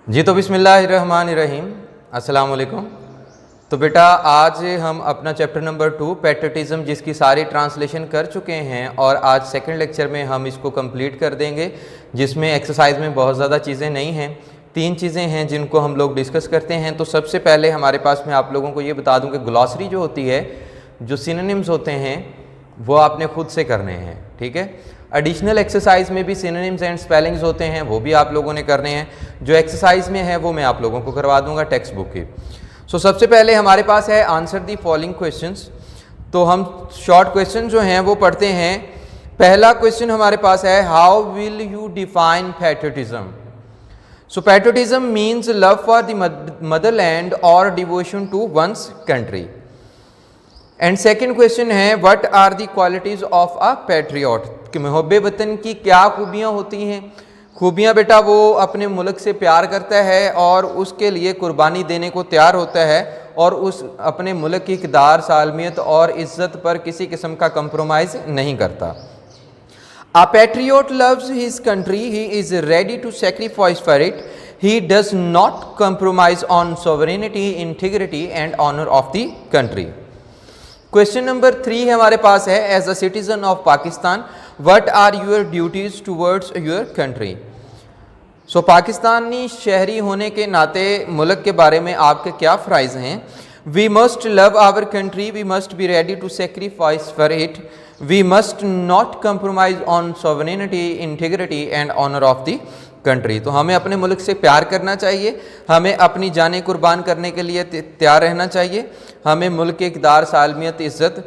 जी तो बिस्मिल्लाहिर्रहमानिर्रहीम, अस्सलाम वालेकुम। तो बेटा आज हम अपना चैप्टर नंबर 2 पैट्रियटिज़म जिसकी सारी ट्रांसलेशन कर चुके हैं और आज सेकंड लेक्चर में हम इसको कंप्लीट कर देंगे, जिसमें एक्सरसाइज में बहुत ज़्यादा चीज़ें नहीं हैं। 3 चीज़ें हैं जिनको हम लोग डिस्कस करते हैं। तो सबसे पहले हमारे पास मैं आप लोगों को ये बता दूँ कि ग्लॉसरी जो होती है, जो सिनोनिम्स होते हैं वो आपने खुद से करने हैं, ठीक है। एडिशनल एक्सरसाइज में भी सिनोनिम्स एंड स्पेलिंग्स होते हैं, वो भी आप लोगों ने करने हैं। जो एक्सरसाइज में है वो मैं आप लोगों को करवा दूंगा टेक्स्ट बुक की। सो सबसे पहले हमारे पास है आंसर दी फॉलोइंग क्वेश्चंस। तो हम शॉर्ट क्वेश्चन जो हैं वो पढ़ते हैं। पहला क्वेश्चन हमारे पास है, how will you define patriotism. So patriotism means love for the motherland और devotion to one's country. And second question है, what are the qualities of a patriot. कि मुहब्बे वतन की क्या खूबियाँ होती हैं। खूबियाँ बेटा वो अपने मुल्क से प्यार करता है और उसके लिए कुर्बानी देने को तैयार होता है और उस अपने मुल्क की इक़्तिदार, सालमियत और इज़्ज़त पर किसी किस्म का कंप्रोमाइज़ नहीं करता। A patriot loves his country, he is ready to sacrifice for it, he does not compromise on sovereignty, integrity and honor of the country। Question number 3 हमारे पास है, as a citizen of Pakistan what are your duties towards your country. So Pakistani शहरी होने के नाते मुल्क के बारे में आपके क्या फ़राइज़ हैं। We must love our country, we must be ready to sacrifice for it, we must not compromise on sovereignty, integrity and honour of the country. तो हमें अपने मुल्क से प्यार करना चाहिए, हमें अपनी जानें कुर्बान करने के लिए तैयार रहना चाहिए, हमें मुल्क की इक़्तिदार, सालमियत, इज़्ज़त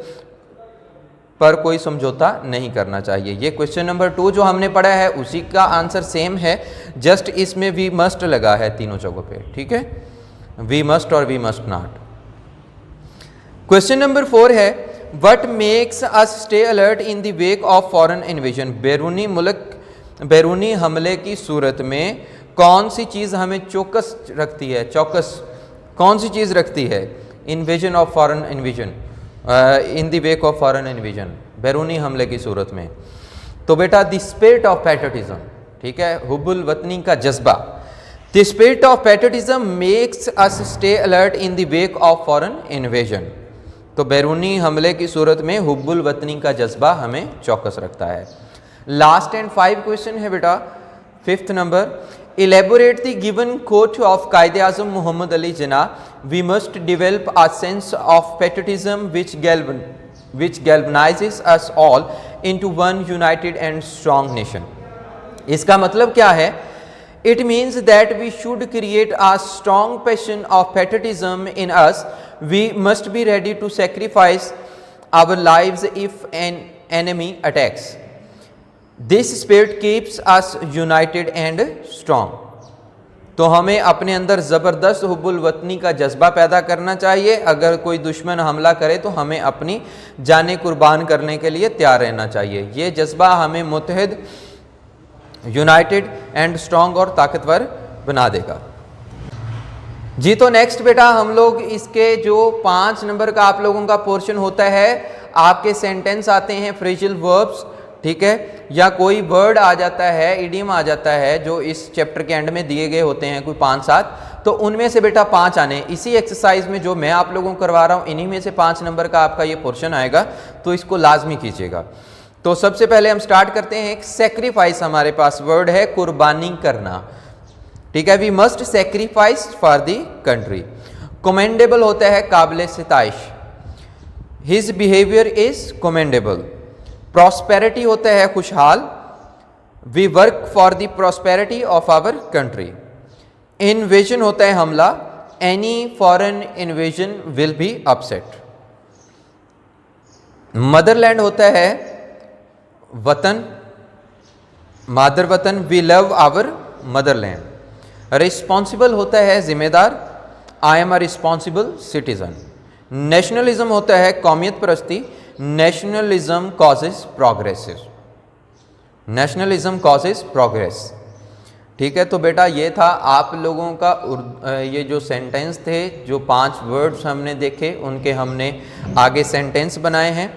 पर कोई समझौता नहीं करना चाहिए। ये क्वेश्चन नंबर 2 जो हमने पढ़ा है उसी का आंसर सेम है, जस्ट इसमें वी मस्ट लगा है तीनों जगहों पे, ठीक है, वी मस्ट और we must not. Question number 4 है, what makes us stay alert in the wake of foreign invasion. बैरूनी हमले की सूरत में कौन सी चीज़ हमें चौकस रखती है। चौकस कौन सी चीज़ रखती है। Invasion of foreign invasion, in the wake of foreign invasion, बैरूनी हमले की सूरत में। तो बेटा द स्पिरिट ऑफ पैट्रियटिज्म, ठीक है, हुब्बुल वतनी का जज्बा। The spirit of patriotism makes us stay alert in the wake of foreign invasion. तो बैरूनी हमले की सूरत में हुब्बुल वतनी का जज्बा हमें चौकस रखता है। लास्ट एंड 5 क्वेश्चन है बेटा, 5th number, elaborate the given quote of Quaid-e-Azam Muhammad Ali Jinnah, we must develop a sense of patriotism which galvanizes us all into one united and strong nation। इसका मतलब क्या है। It means that we should create a strong passion of patriotism in us, we must be ready to sacrifice our lives if an enemy attacks। This spirit keeps us united and strong। तो हमें अपने अंदर ज़बरदस्त हुब्बुल वतनी का जज्बा पैदा करना चाहिए। अगर कोई दुश्मन हमला करे तो हमें अपनी जानें कुर्बान करने के लिए तैयार रहना चाहिए। ये जज्बा हमें मुत्तहिद, यूनाइटेड एंड स्ट्रॉन्ग और ताकतवर बना देगा। जी तो नेक्स्ट बेटा हम लोग इसके जो 5 नंबर का आप लोगों का पोर्शन होता है, आपके सेंटेंस आते हैं, फ्रेजल वर्ब्स, ठीक है, या कोई वर्ड आ जाता है, इडियम आ जाता है जो इस चैप्टर के एंड में दिए गए होते हैं, कोई 5-7, तो उनमें से बेटा 5 आने। इसी एक्सरसाइज में जो मैं आप लोगों को करवा रहा हूँ इन्हीं में से 5 नंबर का आपका ये पोर्शन आएगा, तो इसको लाजमी कीजिएगा। तो सबसे पहले हम स्टार्ट करते हैं। एक सेक्रीफाइस हमारे पास वर्ड है, कुर्बानी करना, ठीक है, we must sacrifice for the country. Commendable होता है काबिल सिताइश, his behaviour is commendable. Prosperity होता है खुशहाल, we work for the prosperity of our country. Invasion होता है हमला, any foreign invasion will be upset. Motherland होता है वतन, मादर वतन, we love our motherland. Responsible होता है जिम्मेदार, I am a responsible citizen. Nationalism होता है कौमियत परस्ती, nationalism causes progress, nationalism causes progress, ठीक है। तो बेटा ये था आप लोगों का ये जो सेंटेंस थे, जो 5 वर्ड्स हमने देखे उनके हमने आगे सेंटेंस बनाए हैं।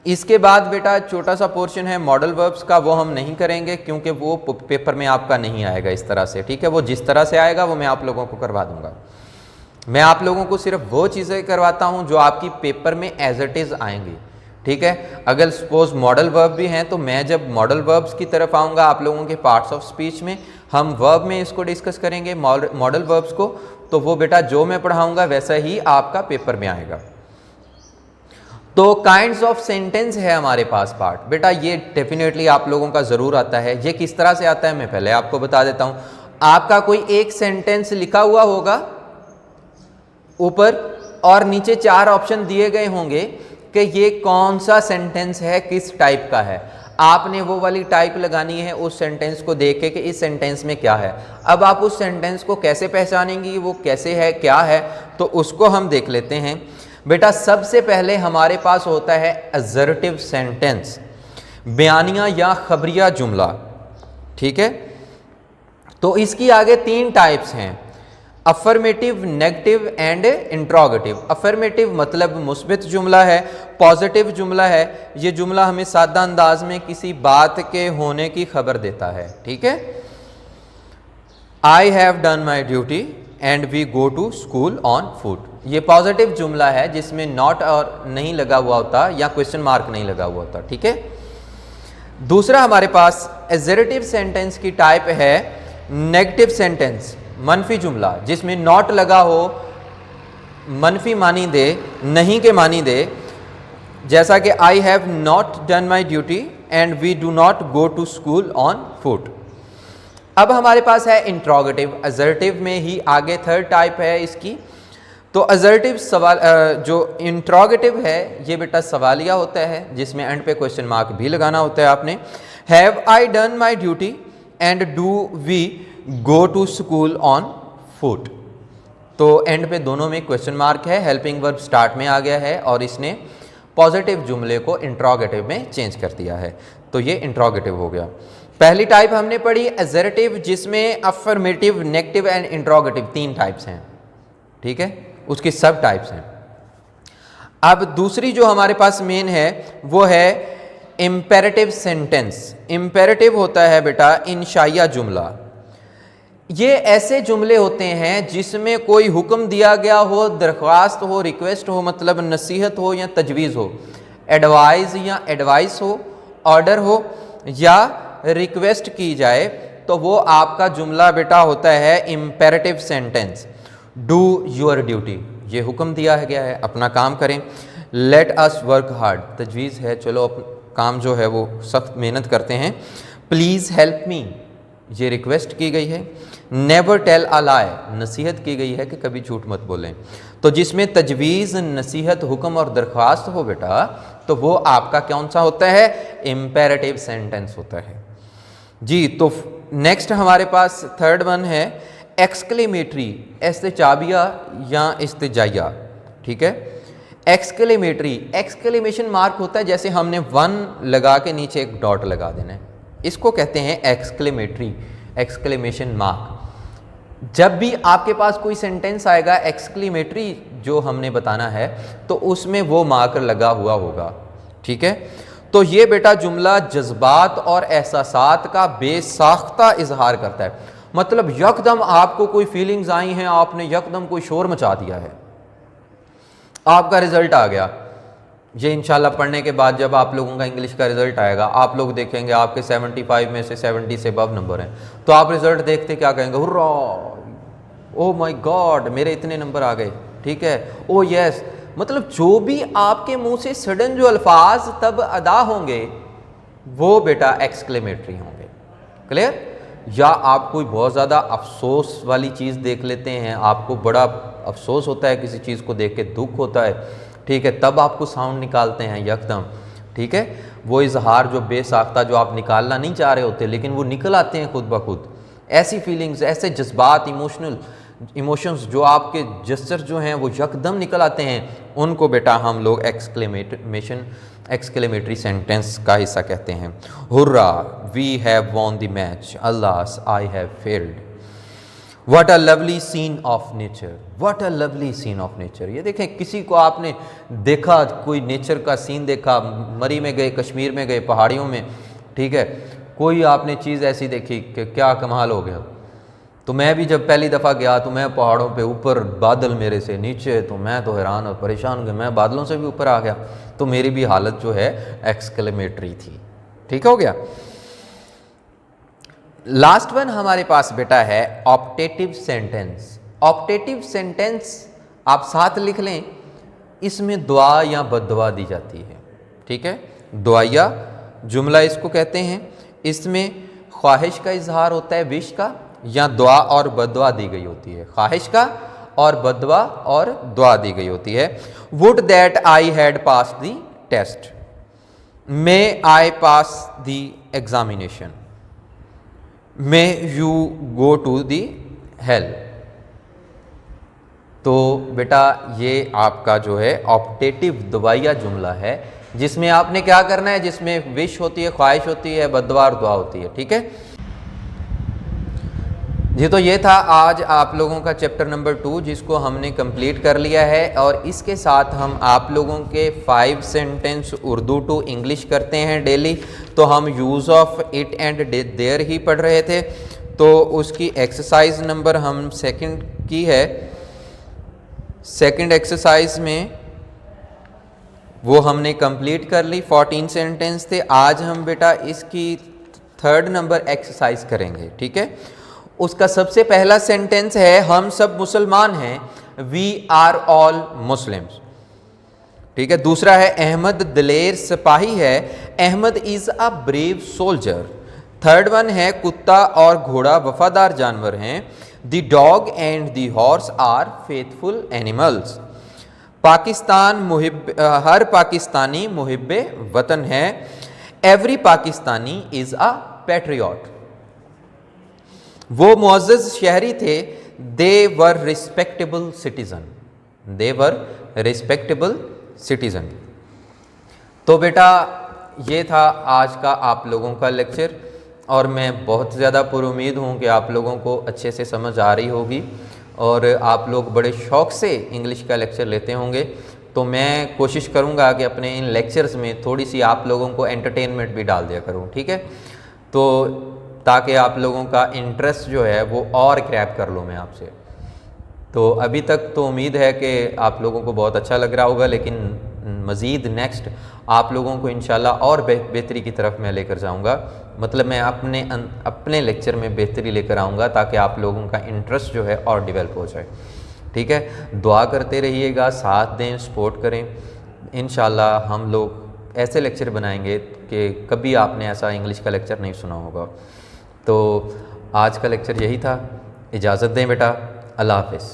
इसके बाद बेटा छोटा सा पोर्शन है मॉडल वर्ब्स का, वो हम नहीं करेंगे क्योंकि वो पेपर में आपका नहीं आएगा इस तरह से, ठीक है। वो जिस तरह से आएगा वो मैं आप लोगों को करवा दूंगा। मैं आप लोगों को सिर्फ वो चीज़ें करवाता हूं जो आपकी पेपर में एज इट इज़ आएंगी, ठीक है। अगर सपोज मॉडल वर्ब भी हैं तो मैं जब मॉडल वर्ब्स की तरफ आऊँगा आप लोगों के पार्ट्स ऑफ स्पीच में, हम वर्ब में इसको डिस्कस करेंगे मॉडल वर्ब्स को, तो वो बेटा जो मैं पढ़ाऊँगा वैसा ही आपका पेपर में आएगा। तो काइंड्स ऑफ सेंटेंस है हमारे पास पार्ट, बेटा ये डेफिनेटली आप लोगों का ज़रूर आता है। ये किस तरह से आता है मैं पहले आपको बता देता हूँ। आपका कोई एक सेंटेंस लिखा हुआ होगा ऊपर और नीचे 4 ऑप्शन दिए गए होंगे कि ये कौन सा सेंटेंस है, किस टाइप का है। आपने वो वाली टाइप लगानी है उस सेंटेंस को देख के कि इस सेंटेंस में क्या है। अब आप उस सेंटेंस को कैसे पहचानेंगी, वो कैसे है, क्या है, तो उसको हम देख लेते हैं। बेटा सबसे पहले हमारे पास होता है असर्टिव सेंटेंस, बयानिया या खबरिया जुमला, ठीक है। तो इसकी आगे 3 टाइप्स हैं, affirmative, negative and interrogative. Affirmative मतलब मुस्बित जुमला है, पॉजिटिव जुमला है, ये जुमला हमें सादा अंदाज में किसी बात के होने की खबर देता है, ठीक है। I have done my duty and we go to school on foot, ये पॉजिटिव जुमला है जिसमें नॉट और नहीं लगा हुआ होता या क्वेश्चन मार्क नहीं लगा हुआ होता, ठीक है। दूसरा हमारे पास एजरेटिव सेंटेंस की टाइप है नेगेटिव सेंटेंस, मनफी जुमला, जिसमें नॉट लगा हो, मनफी मानी दे, नहीं के मानी दे, जैसा कि I have not done my duty and we do not go to school on foot. अब हमारे पास है इंट्रोगेटिव, असर्टिव में ही आगे 3rd टाइप है इसकी। तो असर्टिव सवाल जो इंट्रोगेटिव है ये बेटा सवालिया होता है जिसमें एंड पे क्वेश्चन मार्क भी लगाना होता है आपने। Have I done my duty and do we go to school on foot, तो एंड पे दोनों में क्वेश्चन मार्क है, हेल्पिंग वर्ब स्टार्ट में आ गया है और इसने पॉजिटिव जुमले को इंट्रोगेटिव में चेंज कर दिया है, तो ये इंट्रोगेटिव हो गया। पहली टाइप हमने पढ़ी असर्टिव, जिसमें affirmative, negative and interrogative 3 types हैं, ठीक है, उसकी सब टाइप्स हैं। अब दूसरी जो हमारे पास मेन है वो है इंपेरेटिव सेंटेंस। इंपेरेटिव होता है बेटा इंशाइया जुमला, ये ऐसे जुमले होते हैं जिसमें कोई हुक्म दिया गया हो, दरख्वास्त हो, रिक्वेस्ट हो, मतलब नसीहत हो या तजवीज़ हो, एडवाइस या एडवाइस हो, ऑर्डर हो या रिक्वेस्ट की जाए, तो वो आपका जुमला बेटा होता है imperative sentence. Do your duty, ये हुक्म दिया गया है अपना काम करें। लेट अस वर्क हार्ड, तजवीज़ है चलो काम जो है वो सख्त मेहनत करते हैं। प्लीज़ हेल्प मी, ये रिक्वेस्ट की गई है। नेवर टेल अ लाई, नसीहत की गई है कि कभी झूठ मत बोलें। तो जिसमें तजवीज़, नसीहत, हुक्म और दरख्वास्त हो बेटा, तो वो आपका कौन सा होता है, इंपेरेटिव सेंटेंस होता है जी। तो नेक्स्ट हमारे पास 3rd वन है एक्सक्लेमेटरी, इस्तिजाबिया या इस्तिजाइया, ठीक है। एक्सक्लेमेटरी, एक्सक्लेमेशन मार्क होता है, जैसे हमने 1 लगा के नीचे एक डॉट लगा देना है, इसको कहते हैं एक्सक्लेमेटरी, एक्सक्लेमेशन मार्क। जब भी आपके पास कोई सेंटेंस आएगा एक्सक्लेमेटरी जो हमने बताना है, तो उसमें वो मार्कर लगा हुआ होगा, ठीक है। तो ये बेटा जुमला जज्बात और एहसासात का बेसाख्ता इजहार करता है, मतलब यकदम आपको कोई फीलिंग्स आई हैं, आपने यकदम कोई शोर मचा दिया है, आपका रिजल्ट आ गया। ये इंशाल्लाह पढ़ने के बाद जब आप लोगों का इंग्लिश का रिजल्ट आएगा, आप लोग देखेंगे आपके 75 में से 70 से अबव नंबर हैं, तो आप रिजल्ट देखते क्या कहेंगे, हुर्रा, ओ माय गॉड मेरे इतने नंबर आ गए, ठीक है, ओ यस। मतलब जो भी आपके मुंह से सडन जो अल्फाज तब अदा होंगे वो बेटा एक्सक्लेमेटरी होंगे, क्लियर। या आप कोई बहुत ज़्यादा अफसोस वाली चीज़ देख लेते हैं, आपको बड़ा अफसोस होता है किसी चीज़ को देख के, दुख होता है, ठीक है, तब आपको साउंड निकालते हैं यकदम, ठीक है। वो इजहार जो बेसाख्ता जो आप निकालना नहीं चाह रहे होते लेकिन वो निकल आते हैं खुद ब खुद, ऐसी फीलिंग्स, ऐसे जज्बात, इमोशंस जो आपके जेस्चर जो हैं वो यकदम निकल आते हैं, उनको बेटा हम लोग एक्सक्लेमेटरी सेंटेंस का हिस्सा कहते हैं। Hurrah, we have won the match, alas I have failed. What a lovely scene of nature, what a lovely scene of nature. ये देखें, किसी को आपने देखा, कोई नेचर का सीन देखा, मरी में गए, कश्मीर में गए, पहाड़ियों में, ठीक है, कोई आपने चीज़ ऐसी देखी कि क्या कमाल हो गया। तो मैं भी जब पहली दफ़ा गया तो मैं पहाड़ों पे ऊपर, बादल मेरे से नीचे, तो मैं तो हैरान और परेशान हो गया, मैं बादलों से भी ऊपर आ गया, तो मेरी भी हालत जो है एक्सक्लेमेटरी थी। ठीक हो गया। लास्ट वन हमारे पास बेटा है ऑप्टेटिव सेंटेंस। ऑप्टेटिव सेंटेंस आप साथ लिख लें, इसमें दुआ या बद्दुआ दी जाती है। ठीक है, दुआया जुमला इसको कहते हैं। इसमें ख्वाहिश का इजहार होता है, विश का, या दुआ और बद्दुआ दी गई होती है। ख्वाहिश का और बद्दुआ और दुआ दी गई होती है। Would that I had pass the test, may I pass the examination, may you go to the hell. तो बेटा ये आपका जो है ऑप्टेटिव दुआया जुमला है, जिसमें आपने क्या करना है, जिसमें विश होती है, ख्वाहिश होती है, बद्दुआ और दुआ होती है। ठीक है जी। तो ये था आज आप लोगों का चैप्टर नंबर 2, जिसको हमने कंप्लीट कर लिया है। और इसके साथ हम आप लोगों के 5 सेंटेंस उर्दू टू इंग्लिश करते हैं डेली। तो हम use of it and there ही पढ़ रहे थे, तो उसकी एक्सरसाइज नंबर हम सेकंड की है। सेकंड एक्सरसाइज में वो हमने कंप्लीट कर ली, 14 सेंटेंस थे। आज हम बेटा इसकी थर्ड नंबर एक्सरसाइज करेंगे। ठीक है, उसका सबसे पहला सेंटेंस है, हम सब मुसलमान हैं, वी आर ऑल मुस्लिम्स। ठीक है, दूसरा है, अहमद दिलेर सिपाही है, Ahmed is a brave soldier. Third one है, कुत्ता और घोड़ा वफादार जानवर हैं, the dog and the horse are faithful animals. Pakistan हर पाकिस्तानी मुहिब्बे वतन है, every Pakistani is a patriot. वो मुअज़्ज़ज़ शहरी थे, they were respectable citizen, they were respectable citizen. तो बेटा ये था आज का आप लोगों का लेक्चर, और मैं बहुत ज़्यादा पुरुमीद हूँ कि आप लोगों को अच्छे से समझ आ रही होगी और आप लोग बड़े शौक़ से इंग्लिश का लेक्चर लेते होंगे। तो मैं कोशिश करूँगा कि अपने इन लेक्चर्स में थोड़ी सी आप लोगों को एंटरटेनमेंट भी डाल दिया करूँ। ठीक है, तो ताकि आप लोगों का इंटरेस्ट जो है वो और क्रैप कर लूँ मैं आपसे। तो अभी तक तो उम्मीद है कि आप लोगों को बहुत अच्छा लग रहा होगा, लेकिन मज़ीद नेक्स्ट आप लोगों को इंशाल्लाह और बेहतरी की तरफ मैं लेकर जाऊंगा। मतलब मैं अपने लेक्चर में बेहतरी लेकर आऊँगा, ताकि आप लोगों का इंटरेस्ट जो है और डेवलप हो जाए। ठीक है, दुआ करते रहिएगा, साथ दें, सपोर्ट करें। इंशाल्लाह हम लोग ऐसे लेक्चर बनाएंगे कि कभी आपने ऐसा इंग्लिश का लेक्चर नहीं सुना होगा। तो आज का लेक्चर यही था, इजाज़त दें बेटा, अल्लाह हाफ़िज़।